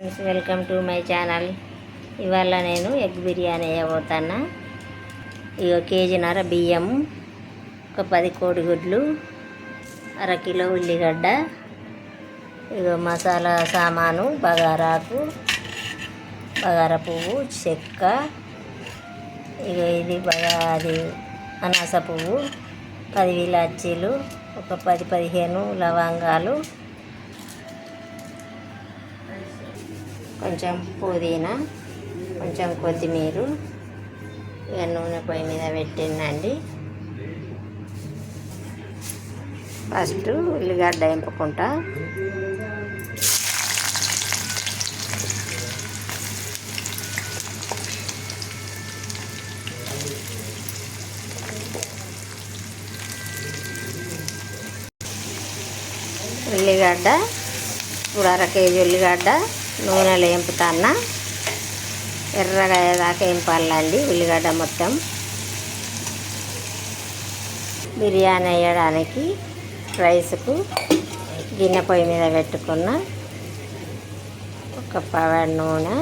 Welcome to my channel. ఇవాళ నేను egg biryani వేయబోతున్నా. ఇక కేజీన్నర బియ్యం, ఒక 10 కోడిగుడ్లు, అరకిలో ఉల్లిగడ్డ, ఇక మసాలా సామాను బగారాకు, బగారా పువ్వు, చెక్క, ఇక ఇది అది అనాస పువ్వు, 10 ఇలాచీలు, ఒక 10-15 లవంగాలు, కొంచెం పుదీనా, కొంచెం కొత్తిమీర. ఇక నూనె పొయ్యి మీద పెట్టిందండి. ఫస్ట్ ఉల్లిగడ్డ ఎంపుకుంటా. ఉల్లిగడ్డ ఇప్పుడు 1/2 కేజీ ఉల్లిగడ్డ నూనెలో ఎంపుతాన్నా. ఎర్రగా అయ్యేదాకా ఎంపాలండి ఉల్లిగడ్డ మొత్తం. బిర్యానీ వేయడానికి రైస్కు గిన్నె పొయ్యి మీద పెట్టుకున్న ఒక పవర్ నూనె,